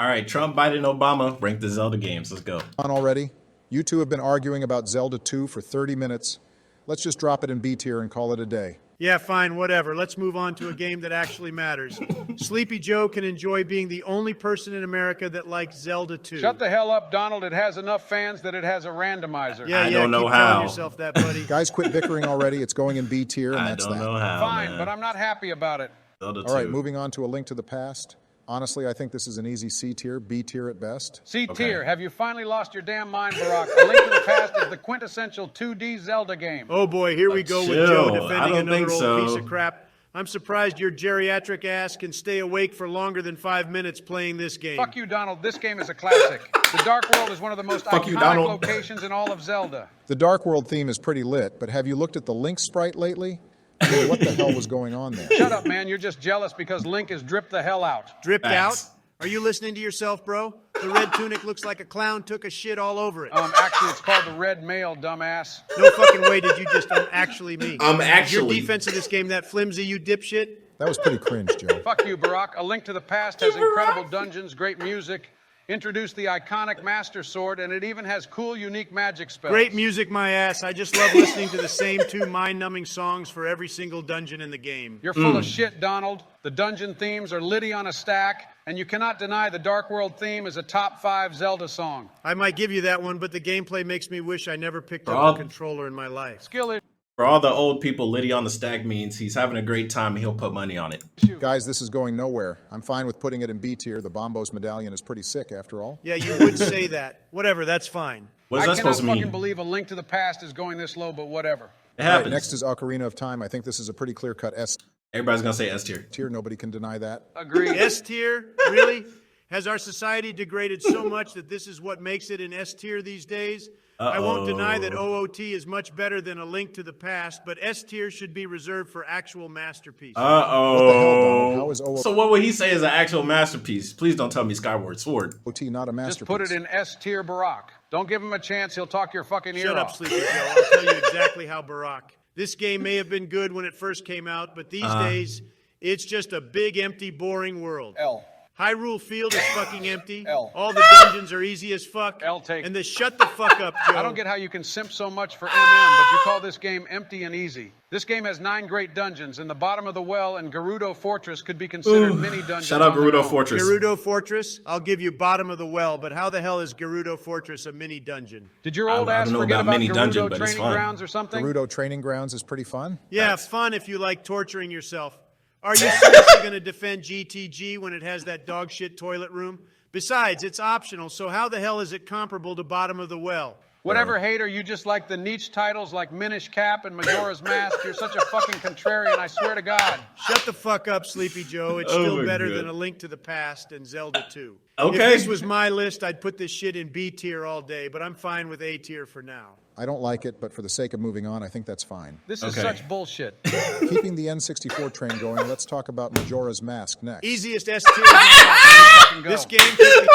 All right, Trump, Biden, Obama rank the Zelda games. Let's go. On already. You two have been arguing about Zelda 2 for 30 minutes. Let's just drop it in B tier and call it a day. Yeah, fine, whatever. Let's move on to a game that actually matters. Sleepy Joe can enjoy being the only person in America that likes Zelda 2. Shut the hell up, Donald. It has enough fans that it has a randomizer. Yeah, I don't know keep how. telling yourself that, buddy. Guys, quit bickering already. It's going in B tier, and I that's don't that. know how. Fine, man. but I'm not happy about it. Zelda 2. All right, moving on to A Link to the Past. Honestly, I think this is an easy C tier, B tier at best. C Okay. tier. Have you finally lost your damn mind, Barack? A Link to the Past is the quintessential 2D Zelda game. Oh boy, here we go with Chill. Joe I defending don't another think old so. piece of crap. I'm surprised your geriatric ass can stay awake for longer than 5 minutes playing this game. Fuck you, Donald. This game is a classic. The Dark World is one of the most Fuck you, iconic Donald. locations in all of Zelda. The Dark World theme is pretty lit, but have you looked at the Link sprite lately? I mean, what the hell was going on there? Shut up, man. You're just jealous because Link is dripped the hell out. Dripped Facts. out? Are you listening to yourself, bro? The red tunic looks like a clown took a shit all over it. Actually, it's called the Red Mail, dumbass. No fucking way did you just actually me. Actually. Your defense of this game that flimsy, you dipshit? That was pretty cringe, Joe. Fuck you, Barack. A Link to the Past has incredible dungeons, great music, introduced the iconic Master Sword, and it even has cool, unique magic spells. Great music, my ass. I just love listening to the same two mind-numbing songs for every single dungeon in the game. You're full of shit, Donald. The dungeon themes are litty on a stack, and you cannot deny the Dark World theme is a top 5 Zelda song. I might give you that one, but the gameplay makes me wish I never picked up a controller in my life. Skill For all the old people, Liddy on the stack means he's having a great time and he'll put money on it. Guys, this is going nowhere. I'm fine with putting it in B tier. The Bombos medallion is pretty sick, after all. Yeah, you would say that. Whatever, that's fine. What is I that cannot supposed to fucking mean? believe A Link to the Past is going this low, but whatever. It All right, happens. next is Ocarina of Time. I think this is a pretty clear-cut S Everybody's going to say S tier. tier. Nobody can deny that. Agreed. S tier? Really? Has our society degraded so much that this is what makes it an S tier these days? I won't deny that OOT is much better than A Link to the Past, but S tier should be reserved for actual masterpieces. What the hell, Donald? How Uh-oh. is OOT So what would he say is an actual masterpiece? Please don't tell me Skyward Sword. not a masterpiece? Just put it in S tier, Barack. Don't give him a chance. He'll talk your fucking ear Shut up, off. Sleepy Joe. I'll tell you exactly how Barack. This game may have been good when it first came out, but these days, it's just a big, empty, boring world. L. Hyrule Field is fucking empty. L. All the dungeons are easy as fuck. L take. And shut the fuck up, Joe. I don't get how you can simp so much for MM, but you call this game empty and easy. This game has 9 great dungeons, and the bottom of the well and Gerudo Fortress could be considered mini dungeons. Shout out on their Gerudo own. Fortress. Gerudo Fortress? I'll give you bottom of the well, but how the hell is Gerudo Fortress a mini dungeon? Did your old I ass don't know forget about about mini dungeon, Gerudo but it's Training fun. Grounds or something? Gerudo Training Grounds is pretty fun. Yeah, fun if you like torturing yourself. Are you seriously going to defend GTG when it has that dog shit toilet room? Besides, it's optional, so how the hell is it comparable to bottom of the well? Whatever, hater, you just like the niche titles like Minish Cap and Majora's Mask. You're such a fucking contrarian, I swear to God. Shut the fuck up, Sleepy Joe. It's Oh still my better God. than A Link to the Past and Zelda 2. Okay. If this was my list, I'd put this shit in B tier all day, but I'm fine with A tier for now. I don't like it, but for the sake of moving on, I think that's fine. This is Okay. such bullshit. Keeping the N64 train going, let's talk about Majora's Mask next. Easiest S tier. in my life. This game took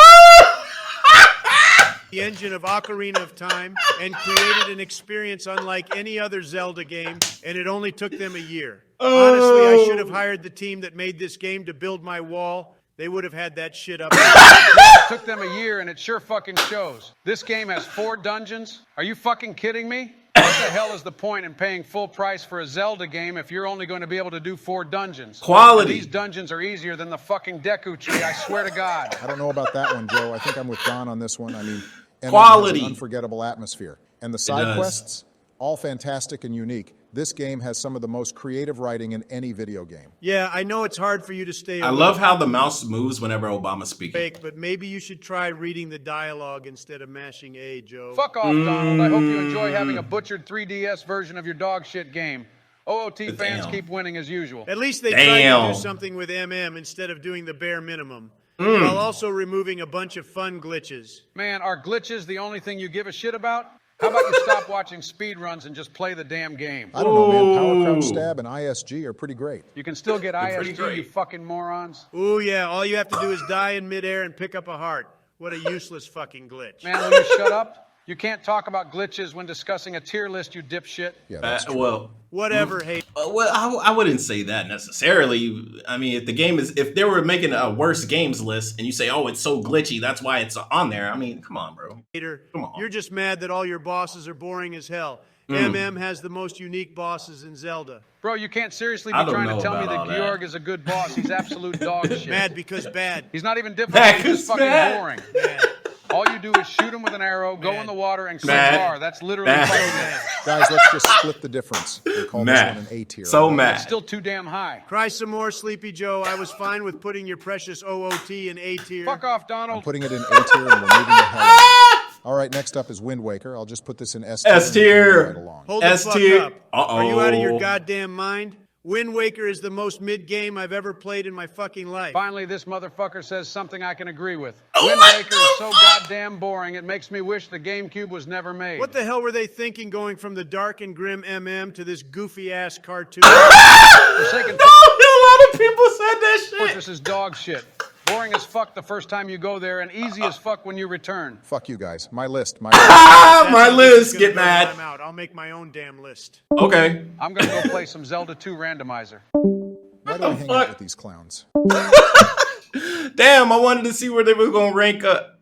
the engine of Ocarina of Time and created an experience unlike any other Zelda game, and it only took them a year. Honestly, I should have hired the team that made this game to build my wall. They would have had that shit up. It took them a year, and it sure fucking shows. This game has 4 dungeons. Are you fucking kidding me? What the hell is the point in paying full price for a Zelda game if you're only going to be able to do 4 dungeons? Quality. And these dungeons are easier than the fucking Deku Tree, I swear to God. I don't know about that one, Joe. I think I'm with Don on this one. I mean, MM Quality. has an unforgettable atmosphere. And the side does. quests, all fantastic and unique. This game has some of the most creative writing in any video game. Yeah, I know it's hard for you to stay I awake, love how the mouse moves whenever Obama's speaking. but maybe you should try reading the dialogue instead of mashing A, Joe. Fuck off, Donald. I hope you enjoy having a butchered 3DS version of your dog shit game. OOT fans Damn. keep winning as usual. At least they tried to Damn. do something with MM instead of doing the bare minimum, while also removing a bunch of fun glitches. Man, are glitches the only thing you give a shit about? How about you stop watching speedruns and just play the damn game? I don't know, man. Power Crouch Stab and ISG are pretty great. You can still get pretty ISG, great. you fucking morons. Ooh, yeah, all you have to do is die in midair and pick up a heart. What a useless fucking glitch. Man, will you shut up? You can't talk about glitches when discussing a tier list, you dipshit. Yeah, that's true. Well, Whatever, hey. well, I wouldn't say that necessarily. I mean, if they were making a worse games list and you say, oh, it's so glitchy, that's why it's on there. I mean, come on, bro. Come on. You're just mad that all your bosses are boring as hell. MM has the most unique bosses in Zelda. Bro, you can't seriously I be don't trying to know tell me about that all Georg is a good boss. He's absolute dog shit. Mad because bad. He's not even Mad difficult. He's 'cause just fucking mad. boring. Mad. All you do is shoot him with an arrow, go in the water, and click Mad. R. That's literally Mad. fucking mad. Guys, let's just split the difference and call Mad. this one an A tier. So mad. It's still too damn high. Cry some more, Sleepy Joe. I was fine with putting your precious OOT in A tier. Fuck off, I'm Donald. putting it in A tier and we're moving the hell on. All right, next up is Wind Waker. I'll just put this in S tier. S and we'll move tier. right along. Hold the S fuck tier. up. Are you out of your Uh-oh. goddamn mind? Wind Waker is the most mid-game I've ever played in my fucking life. Finally, this motherfucker says something I can agree with. Oh Wind my Waker is so goddamn boring, it makes me wish the GameCube was never made. What the hell were they thinking going from the dark and grim MM to this goofy-ass cartoon? Forsaken A lot of people said that shit. Fortress is dog shit. Boring as fuck the first time you go there, and easy as fuck when you return. Fuck you guys. My list. My That's list. gonna Get go mad. I'm out. I'll make my own damn list. Okay. I'm gonna go play some Zelda 2 randomizer. Why do I hang out fuck? with these clowns? Damn, I wanted to see where they were gonna rank up.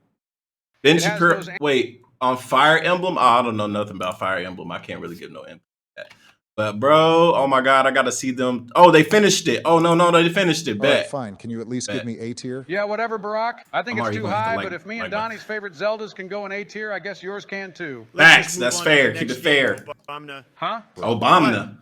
has those- Wait, on Fire Emblem? Oh, I don't know nothing about Fire Emblem. I can't really give no input to that. But bro, oh my god, I gotta see them. Oh, they finished it. Oh no, they finished it. All right, Bet. fine. Can you at least give me A tier? Yeah, whatever, Barack. I think I'm it's already too going to high, like- but if me and like Donnie's favorite Zeldas can go in A tier, I guess yours can too. Let's Facts, just move that's on to the fair. next Keep it game, fair. Obama. Huh? Obama.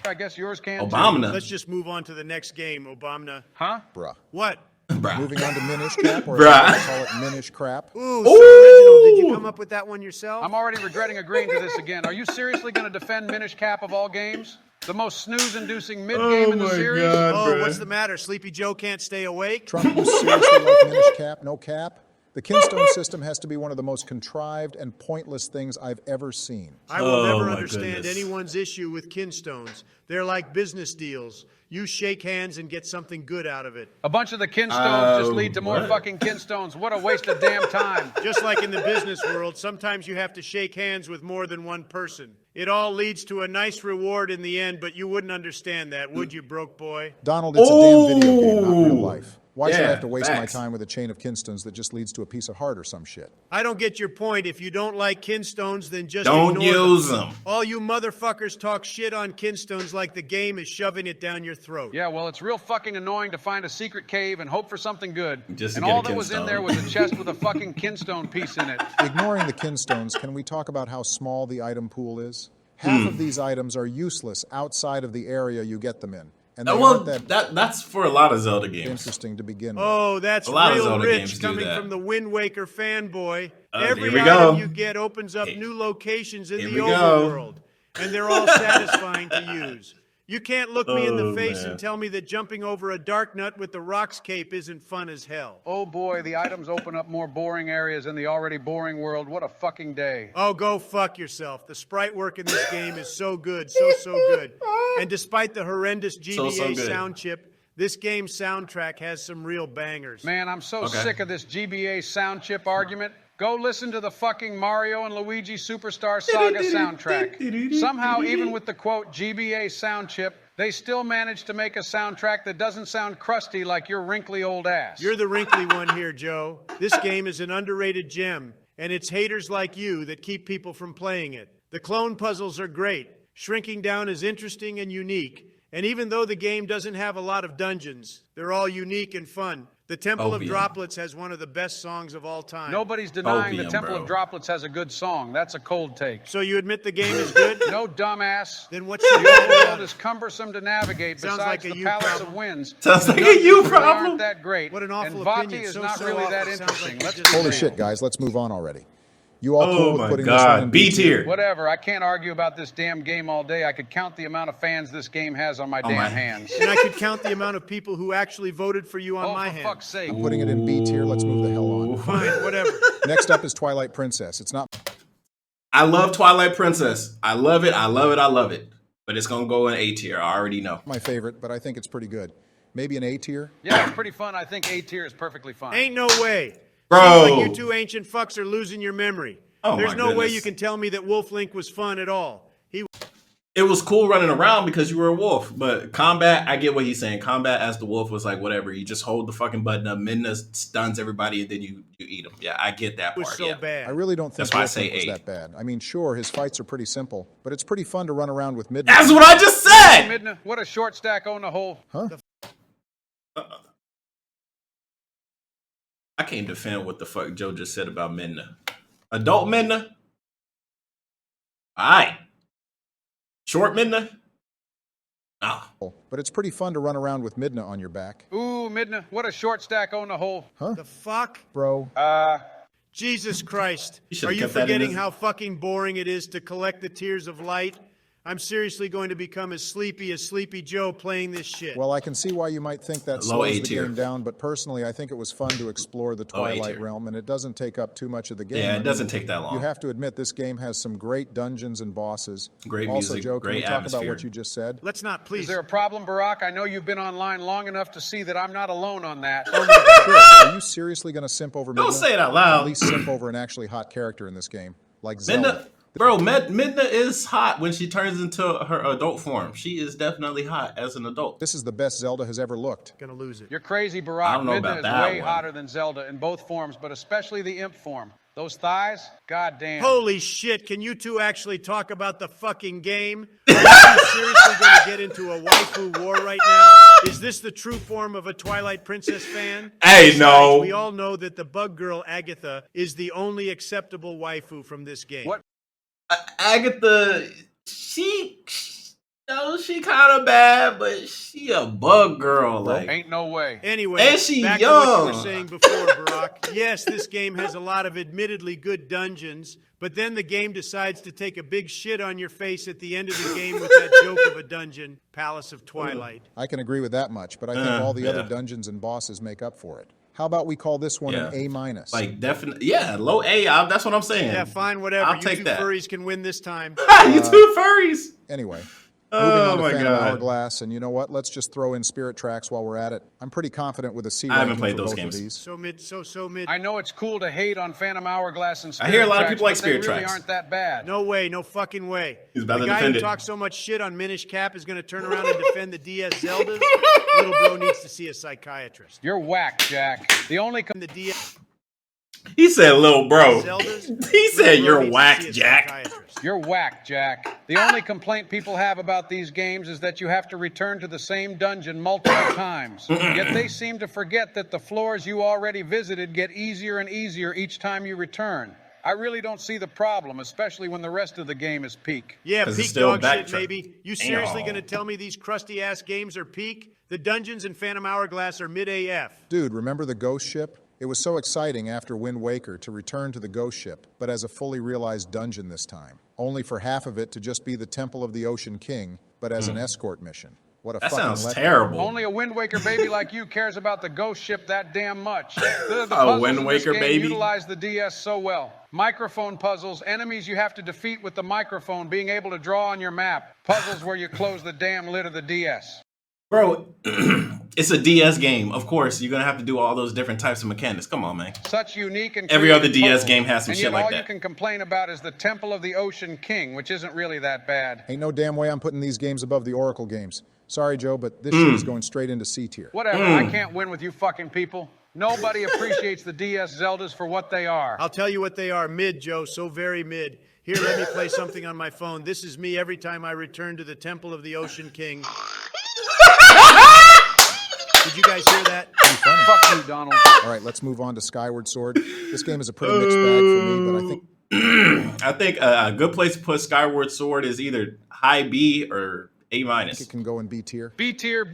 I guess yours can too. Obama. Let's just move on to the next game, Obama. Huh? Bruh. What? Bruh. Moving on to Minish Cap, or Bruh. as I call it, Minish Crap. Ooh, so original. Did you come up with that one yourself? I'm already regretting agreeing to this again. Are you seriously going to defend Minish Cap of all games? The most snooze-inducing mid-game in the series? Oh, what's the matter? Sleepy Joe can't stay awake? Trump, you seriously like Minish Cap? No cap? The Kinstone system has to be one of the most contrived and pointless things I've ever seen. I will Oh, never my understand goodness. anyone's issue with kinstones. They're like business deals. You shake hands and get something good out of it. A bunch of the kinstones just lead to more what? fucking kinstones. What a waste of damn time. Just like in the business world, sometimes you have to shake hands with more than one person. It all leads to a nice reward in the end, but you wouldn't understand that, would you, broke boy? Donald, it's a damn video game, not real Ooh. life. Why should I Yeah, have to waste facts. my time with a chain of Kinstones that just leads to a piece of heart or some shit? I don't get your point. If you don't like kinstones, then just Don't ignore use them. them. All you motherfuckers talk shit on kinstones like the game is shoving it down your throat. Yeah, well, it's real fucking annoying to find a secret cave and hope for something good. Just to and get all a that was in kinstone. there was a chest with a fucking kinstone piece in it. Ignoring the Kinstones, can we talk about how small the item pool is? Half of these items are useless outside of the area you get them in. And they Well, aren't that that's for a lot of Zelda games. interesting to begin with. Oh, that's A lot of real Zelda rich games do coming that. from the Wind Waker fanboy. Here Every we item go. you get opens up new locations in Here the we go. overworld, and they're all satisfying to use. You can't look me in the Oh, face man. and tell me that jumping over a dark nut with the Rocks cape isn't fun as hell. Oh boy, the items open up more boring areas in the already boring world. What a fucking day. Oh, go fuck yourself. The sprite work in this game is so good, so good. And despite the horrendous GBA good. sound chip, this game's soundtrack has some real bangers. Man, I'm so Okay. sick of this GBA sound chip argument. Go listen to the fucking Mario and Luigi Superstar Saga soundtrack. Somehow, even with the quote GBA sound chip, they still managed to make a soundtrack that doesn't sound crusty like your wrinkly old ass. You're the wrinkly one here, Joe. This game is an underrated gem, and it's haters like you that keep people from playing it. The clone puzzles are great. Shrinking down is interesting and unique. And even though the game doesn't have a lot of dungeons, they're all unique and fun. The Temple of Opium. Droplets has one of the best songs of all time. Nobody's denying the Opium, Temple bro. of Droplets has a good song. That's a cold take. So you admit the game is good? No, dumbass. Then what's the The bad overworld about is it? cumbersome to navigate. Sounds Besides like a the you Palace problem. of Winds, Sounds like the a you dungeons really problem. aren't that great. What an awful and Vati opinion. is So not really awful. that It sounds interesting. like Let's you just- be Holy real. shit, guys, let's move on already. You all Oh cool with my putting this one in god. B tier. Whatever. I can't argue about this damn game all day. I could count the amount of fans this game has on my damn my- hands. And I could count the amount of people who actually voted for you on Oh, my for hand. fuck's sake. I'm putting it in B tier. Let's move the hell on. Fine, whatever. Next up is Twilight Princess. It's not I love Twilight Princess. I love it. I love it. I love it. But it's gonna go in A tier. I already know. my favorite, but I think it's pretty good. Maybe an A tier? Yeah, it's pretty fun. I think A tier is perfectly fine. Ain't no way. Bro. Seems like you two ancient fucks are losing your memory. Oh There's my no way goodness. you can tell me that Wolf Link was fun at all. It was cool running around because you were a wolf, but combat, I get what he's saying. Combat as the wolf was like whatever. You just hold the fucking button up, Midna stuns everybody, and then you eat them. Yeah, I get that It was part. so Yeah. bad. I really don't think That's why I Wolf say Link was 8. that bad. I mean, sure, his fights are pretty simple, but it's pretty fun to run around with Midnight. That's what I just said. Midna, what a short stack on the whole. Huh? I can't defend what the fuck Joe just said about Midna. Adult Midna? Alright. Short Midna? Oh. But it's pretty fun to run around with Midna on your back. Ooh, Midna, what a short stack on the whole. Huh? The fuck? Bro. Jesus Christ. You should've Are you kept that in forgetting his- how fucking boring it is to collect the tears of light? I'm seriously going to become as Sleepy Joe playing this shit. Well, I can see why you might think that Low A slows the tier. game down, but personally, I think it was fun to explore the Low A Twilight tier. realm, and it doesn't take up too much of the game. Yeah, I it mean, doesn't take that long. You have to admit, this game has some great dungeons and bosses. Great also, music, Joe, can we great talk about atmosphere. what you just said? Let's not, please. Is there a problem, Barack? I know you've been online long enough to see that I'm not alone on that. Sure. Are you seriously going to simp over Midna? Don't say it out At loud. least simp over an actually hot character in this game, like Zelda. Midna is hot when she turns into her adult form. She is definitely hot as an adult. This is the best Zelda has ever looked. Gonna lose it. You're crazy, I Barack. don't know Midna about is that way one. hotter than Zelda in both forms, but especially the imp form. Those thighs, goddamn. Holy shit, can you two actually talk about the fucking game? Are you seriously going to get into a waifu war right now? Is this the true form of a Twilight Princess fan? Hey, Besides, no. We all know that the bug girl Agatha is the only acceptable waifu from this game. What? Agatha, she kind of bad, but she a bug girl. Like, Ain't no way. Anyway, And she back to what you young. were saying before, Barack. Yes, this game has a lot of admittedly good dungeons, but then the game decides to take a big shit on your face at the end of the game with that joke of a dungeon, Palace of Twilight. I can agree with that much, but I think all the other yeah. dungeons and bosses make up for it. How about we call this one an A-? like definitely, yeah, low A. That's what I'm saying. Yeah, fine, whatever. I'll You take two that. furries can win this time. You two furries. Anyway, Oh moving on to my Phantom God. Hourglass, and you know what? Let's just throw in Spirit Tracks while we're at it. I'm pretty confident with a C I haven't ranking played for those both games. of these. So mid. I know it's cool to hate on Phantom Hourglass and Spirit I hear a lot of Tracks, people like but Spirit they really Tracks. aren't that bad. No way, no fucking way. He's about the to guy defend who it. talks so much shit on Minish Cap is going to turn around and defend the DS Zeldas. Little bro needs to see a psychiatrist. You're whack, Jack. The only The DS He said, "Little bro." Zeldas. He said, little bro "You're needs to whack, see a Jack." psychiatrist. You're whack, Jack. The only complaint people have about these games is that you have to return to the same dungeon multiple times. Yet they seem to forget that the floors you already visited get easier and easier each time you return. I really don't see the problem, especially when the rest of the game is peak. Yeah, 'Cause it's peak still dog shit, backtrack. maybe. You seriously Damn. going to tell me these crusty ass games are peak? The dungeons in Phantom Hourglass are mid AF. Dude, remember the ghost ship? It was so exciting after Wind Waker to return to the ghost ship, but as a fully realized dungeon this time. Only for half of it to just be the Temple of the Ocean King, but as an escort mission. What a That fucking sounds letdown. terrible. Only a Wind Waker baby like you cares about the ghost ship that damn much. The A puzzles Wind in this Waker game baby? utilize the DS so well. Microphone puzzles, enemies you have to defeat with the microphone, being able to draw on your map. Puzzles where you close the damn lid of the DS. Bro, it's a DS game. Of course, you're gonna have to do all those different types of mechanics. Come on, man. Such unique and Every other creative DS puzzles. game has some and shit yet like all that. you can complain about is the Temple of the Ocean King, which isn't really that bad. Ain't no damn way I'm putting these games above the Oracle games. Sorry, Joe, but this shit is going straight into C tier. Whatever, I can't win with you fucking people. Nobody appreciates the DS Zeldas for what they are. I'll tell you what they are. Mid, Joe. So very mid. Here, let me play something on my phone. This is me every time I return to the Temple of the Ocean King. Did you guys hear that? Fuck you, Donald. All right, let's move on to Skyward Sword. This game is a pretty mixed bag for me, but I think I think a good place to put Skyward Sword is either high B or A minus. it can go in B tier. B tier,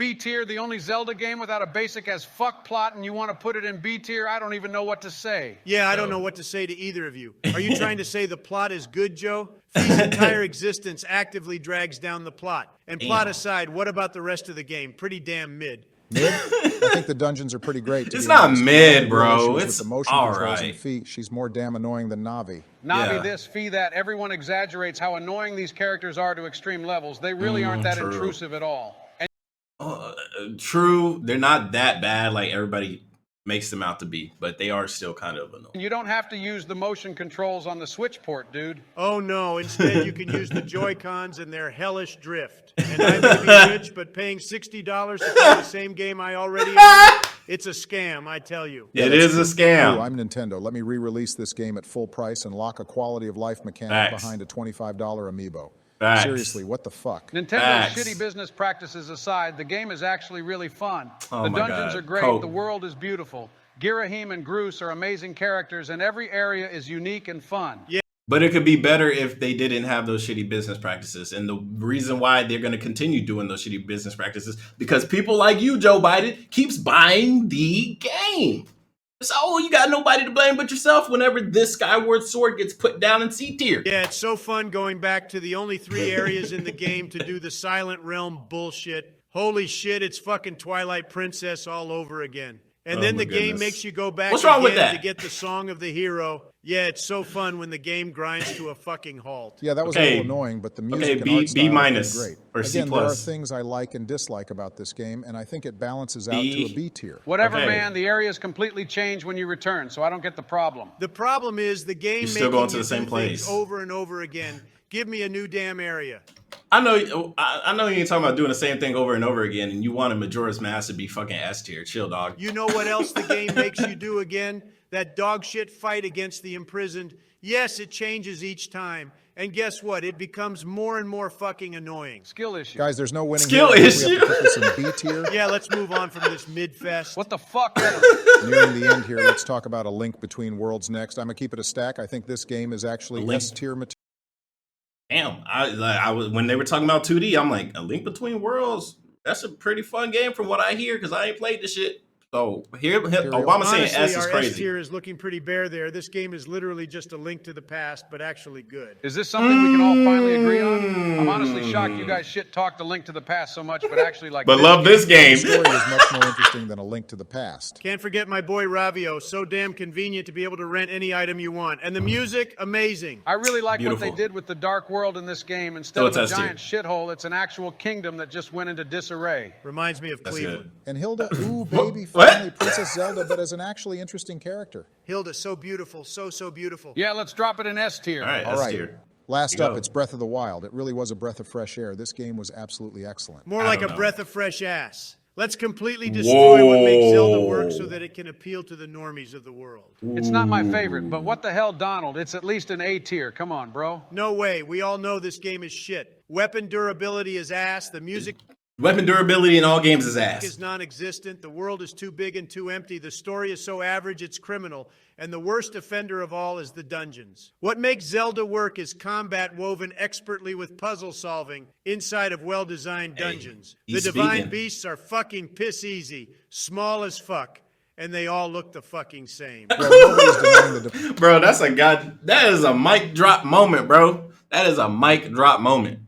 the only Zelda game without a basic as fuck plot, and you want to put it in B tier? I don't even know what to say. Yeah, I don't know what to say to either of you. Are you trying to say the plot is good, Joe? Fee's entire existence actively drags down the plot. And plot Damn. aside, what about the rest of the game? Pretty damn mid. Mid? I think the dungeons are pretty great. It's not mid, bro. Issues with It's the motion all controls right. and feet. She's more damn annoying than Navi. Navi Yeah. this, Fee that. Everyone exaggerates how annoying these characters are to extreme levels. They really aren't that true. intrusive at all. And True, they're not that bad like everybody makes them out to be, but they are still kind of annoying. You don't have to use the motion controls on the Switch port, dude. Oh no, instead you can use the Joy-Cons and their hellish drift. And I may be rich, but paying $60 to play the same game I already own, it's a scam, I tell you. It is a scam. Ooh, I'm Nintendo. Let me re-release this game at full price and lock a quality of life mechanic behind a $25 amiibo. Facts. Seriously, what the fuck? Nintendo's Facts. shitty business practices aside, the game is actually really fun. Oh The my dungeons God. are great, Cope. the world is beautiful. Girahim and Groose are amazing characters, and every area is unique and fun. Yeah. But it could be better if they didn't have those shitty business practices. And the reason why they're going to continue doing those shitty business practices, because people like you, Joe Biden, keeps buying the game. So you got nobody to blame but yourself whenever this Skyward Sword gets put down in C tier. Yeah, it's so fun going back to the only 3 areas in the game to do the Silent Realm bullshit. Holy shit, it's fucking Twilight Princess all over again. And then my the game goodness. makes you go back What's wrong with again that? to get the Song of the Hero. Yeah, it's so fun when the game grinds to a fucking halt. Yeah, that was Okay. a little annoying, but the music Okay, and B- art B style have been minus great. or C Again, there are plus. things I like and dislike about this game, and I think it balances out to a B tier. Whatever, Okay. man, the areas completely change when you return, so I don't get the problem. The problem is the game You're still making going to you the same do things place. over and over again. Give me a new damn area. I know you ain't talking about doing the same thing over and over again, and you wanted Majora's Mask to be fucking S tier. Chill, dog. You know what else the game makes you do again? That dog shit fight against the imprisoned. Yes, it changes each time. And guess what? It becomes more and more fucking annoying. Skill issue. Guys, there's no winning Skill here. I think we issue. have to put this in B tier. Yeah, let's move on from this mid-fest. What the fuck? Nearing the end here, let's talk about A Link Between Worlds next. I'm going to keep it a stack. I think this game is actually Link. S tier material. Damn, I was when they were talking about 2D, I'm like, A Link Between Worlds. That's a pretty fun game from what I hear, because I ain't played this shit. So here, Obama saying Honestly, S is our S crazy. tier is looking pretty bare there. This game is literally just a link to the past, but actually good. Is this something we can all finally agree on? I'm honestly shocked you guys shit talked A Link to the Past so much, but actually like. But love this game. The story is much more interesting than A Link to the Past. Can't forget my boy Ravio. So damn convenient to be able to rent any item you want. And the music, amazing. I really like what Beautiful. they did with the Dark World in this game. Instead So of a it's S tier. giant shithole, it's an actual kingdom that just went into disarray. Reminds me of That's Cleveland. good. And Hilda, ooh, baby, What? finally Princess Zelda, but as an actually interesting character. Hilda, so beautiful, so beautiful. Yeah, let's drop it in S tier. All right, All S right. tier. Last You up, go. it's Breath of the Wild. It really was a breath of fresh air. This game was absolutely excellent. More I like don't a know. breath of fresh ass. Let's completely destroy what makes Zelda work so Whoa. that it can appeal to the normies of the world. It's not my favorite, but what the hell, Donald? It's at least an A tier. Come on, bro. No way. We all know this game is shit. Weapon durability is ass. The music Weapon durability in all games is ass. is non-existent. The world is too big and too empty. The story is so average it's criminal. And the worst offender of all is the dungeons. What makes Zelda work is combat woven expertly with puzzle solving inside of well-designed dungeons. The he's divine speaking. beasts are fucking piss easy, small as fuck, and they all look the fucking same. Well, nobody's denying the Bro, that is a mic drop moment, bro. That is a mic drop moment.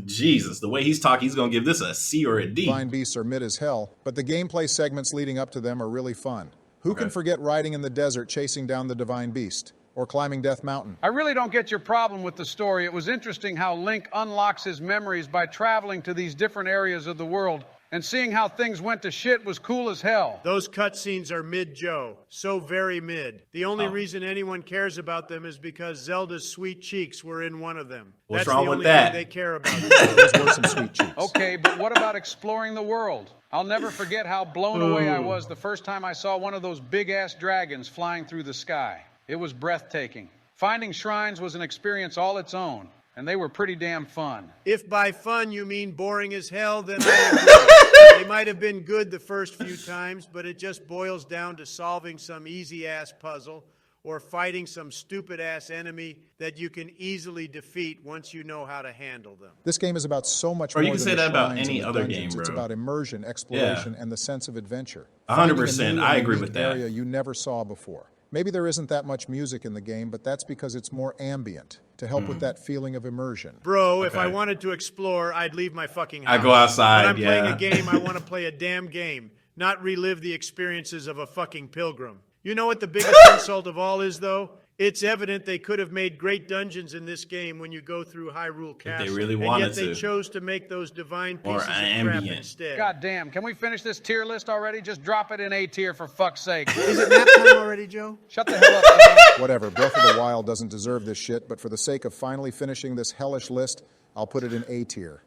Jesus, the way he's talking, he's gonna give this a C or a D. divine beasts are mid as hell, but the gameplay segments leading up to them are really fun. Who can forget riding in the desert chasing down the divine beast? Or climbing Death Mountain? I really don't get your problem with the story. It was interesting how Link unlocks his memories by traveling to these different areas of the world, and seeing how things went to shit was cool as hell. Those cutscenes are mid-Joe. So very mid. The only reason anyone cares about them is because Zelda's sweet cheeks were in one of them. What's That's wrong the with only that? thing they care about. Those were some sweet cheeks. Okay, but what about exploring the world? I'll never forget how blown away I was the first time I saw one of those big-ass dragons flying through the sky. It was breathtaking. Finding shrines was an experience all its own, and they were pretty damn fun. If by fun you mean boring as hell, then I agree. They might have been good the first few times, but it just boils down to solving some easy-ass puzzle or fighting some stupid-ass enemy that you can easily defeat once you know how to handle them. This game is about so much Bro, more you can than say the that about shrines any and the other dungeons. game, It's bro. about immersion, exploration, and the sense of adventure. 100%, Finding a new I and agree unique with that. area you never saw before. Maybe there isn't that much music in the game, but that's because it's more ambient to help with that feeling of immersion. Bro, if I Okay. wanted to explore, I'd leave my fucking house. I go outside, When I'm playing yeah. a game, I want to play a damn game, not relive the experiences of a fucking pilgrim. You know what the biggest insult of all is, though? It's evident they could have made great dungeons in this game when you go through Hyrule Castle. they really and wanted yet they to. chose to make those divine Or pieces of crap ambient. instead. God damn, can we finish this tier list already? Just drop it in A tier for fuck's sake. Is it nap time already, Joe? Shut the hell up, man. Whatever, Breath of the Wild doesn't deserve this shit, but for the sake of finally finishing this hellish list, I'll put it in A tier.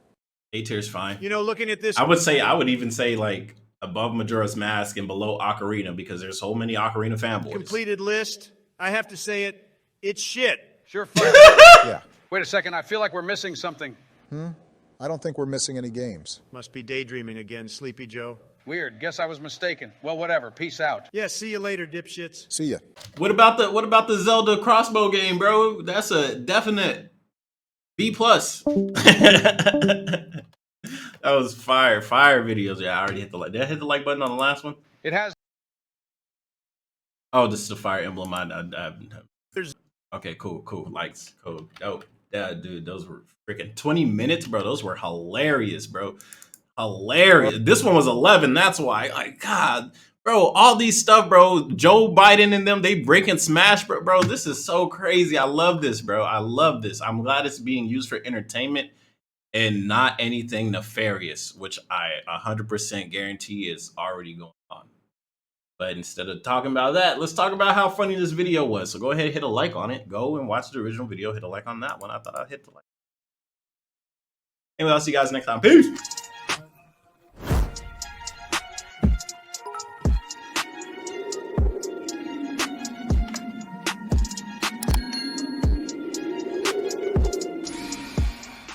A tier's fine. You know, looking at this, I would even say like above Majora's Mask and below Ocarina because there's so many Ocarina fanboys. completed list, I have to say it's shit. Sure fucking. Yeah. Wait a second, I feel like we're missing something. I don't think we're missing any games. Must be daydreaming again, Sleepy Joe. Weird, guess I was mistaken. Well, whatever, peace out. Yeah, see you later, dipshits. See ya. What about the Zelda crossbow game, bro? That's a definite B+. That was fire videos. Yeah, I already hit the like. Did I hit the like button on the last one? It has. Oh, this is the Fire Emblem. There's- Okay, cool. Likes, cool. Oh, yeah, dude, those were freaking 20 minutes, bro. Those were hilarious, bro. Hilarious. This one was 11. That's why. Like, God, bro, all these stuff, bro. Joe Biden and them, they breaking Smash, bro. This is so crazy. I love this, bro. I love this. I'm glad it's being used for entertainment and not anything nefarious, which I 100% guarantee is already going on. But instead of talking about that, let's talk about how funny this video was. So go ahead and hit a like on it. Go and watch the original video. Hit a like on that one. I thought I'd hit the like. Anyway, I'll see you guys next time. Peace.